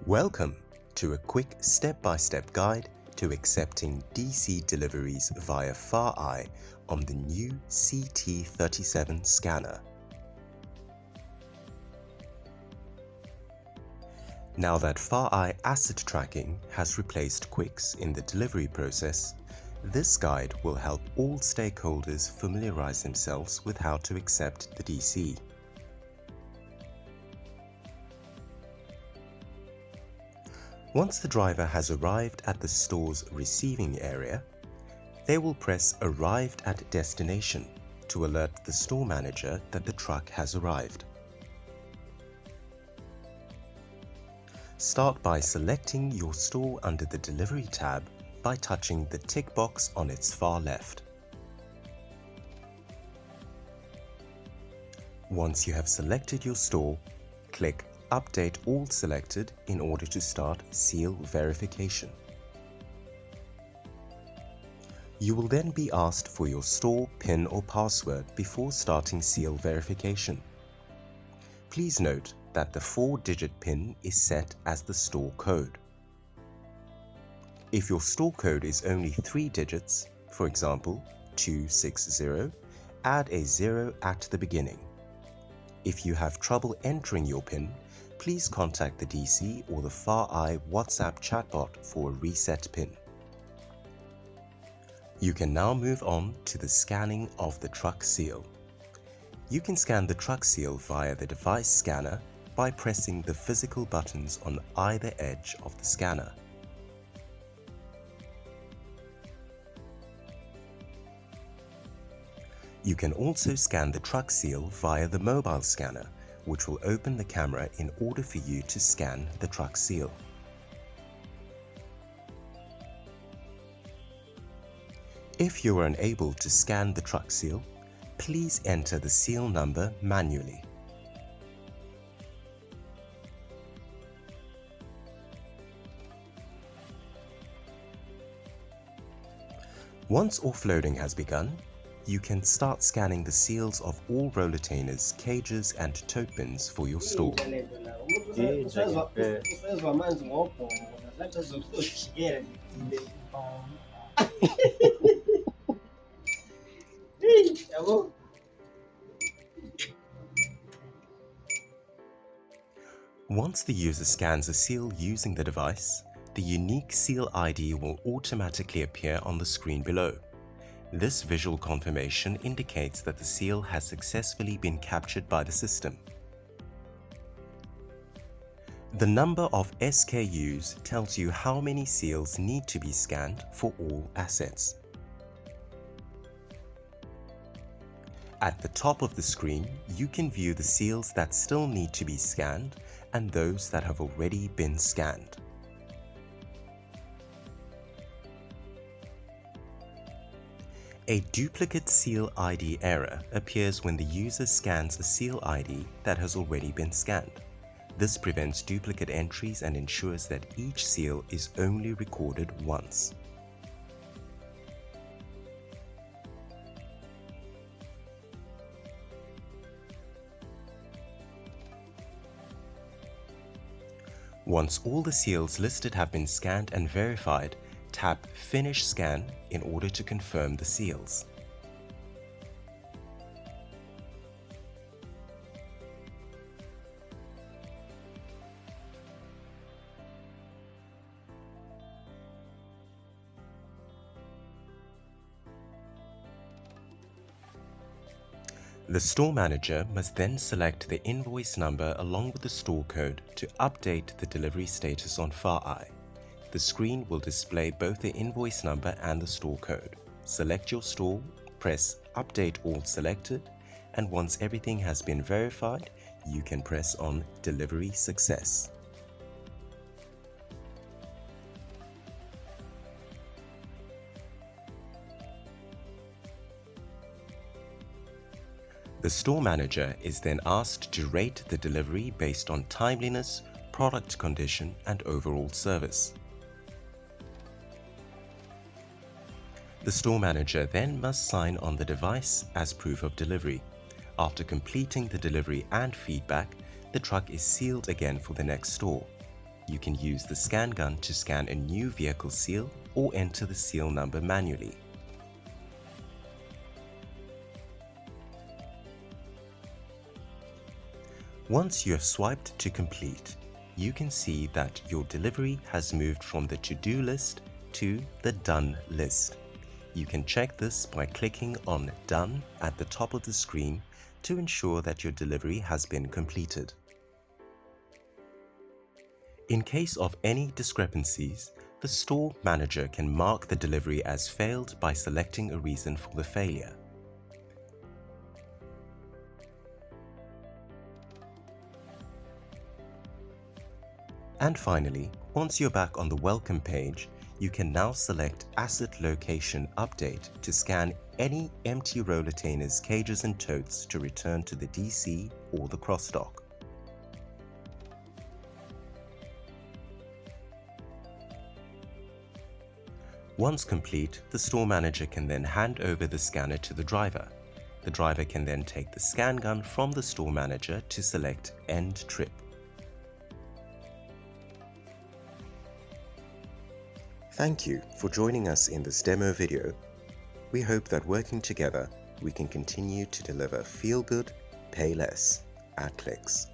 Welcome to a quick step-by-step guide to accepting DC deliveries via FarEye on the new CT37 scanner. Now that FarEye asset tracking has replaced Quicks in the delivery process, this guide will help all stakeholders familiarize themselves with how to accept the DC. Once the driver has arrived at the store's receiving area, they will press Arrived at Destination to alert the store manager that the truck has arrived. Start by selecting your store under the Delivery tab by touching the tick box on its far left. Once you have selected your store, click Update All Selected in order to start seal verification. You will then be asked for your store PIN or password before starting seal verification. Please note that the 4-digit PIN is set as the store code. If your store code is only 3 digits, for example 260, add a 0 at the beginning. If you have trouble entering your PIN, please contact the DC or the FarEye WhatsApp chatbot for a reset PIN. You can now move on to the scanning of the truck seal. You can scan the truck seal via the device scanner by pressing the physical buttons on either edge of the scanner. You can also scan the truck seal via the mobile scanner, which will open the camera in order for you to scan the truck seal. If you are unable to scan the truck seal, please enter the seal number manually. Once offloading has begun, you can start scanning the seals of all rollatainers, cages and tote bins for your store. Once the user scans a seal using the device, the unique seal ID will automatically appear on the screen below. This visual confirmation indicates that the seal has successfully been captured by the system. The number of SKUs tells you how many seals need to be scanned for all assets. At the top of the screen, you can view the seals that still need to be scanned and those that have already been scanned. A duplicate seal ID error appears when the user scans a seal ID that has already been scanned. This prevents duplicate entries and ensures that each seal is only recorded once. Once all the seals listed have been scanned and verified, tap Finish Scan in order to confirm the seals. The store manager must then select the invoice number along with the store code to update the delivery status on FarEye. The screen will display both the invoice number and the store code. Select your store, press Update All Selected, and once everything has been verified, you can press on Delivery Success. The store manager is then asked to rate the delivery based on timeliness, product condition, and overall service. The store manager then must sign on the device as proof of delivery. After completing the delivery and feedback, the truck is sealed again for the next store. You can use the scan gun to scan a new vehicle seal or enter the seal number manually. Once you have swiped to complete, you can see that your delivery has moved from the to-do list to the done list. You can check this by clicking on Done at the top of the screen to ensure that your delivery has been completed. In case of any discrepancies, the store manager can mark the delivery as failed by selecting a reason for the failure. And finally, once you're back on the welcome page, you can now select Asset Location Update to scan any empty rollatainers, cages and totes to return to the DC or the crossdock. Once complete, the store manager can then hand over the scanner to the driver. The driver can then take the scan gun from the store manager to select End Trip. Thank you for joining us in this demo video. We hope that working together, we can continue to deliver feel good, pay less at Clicks.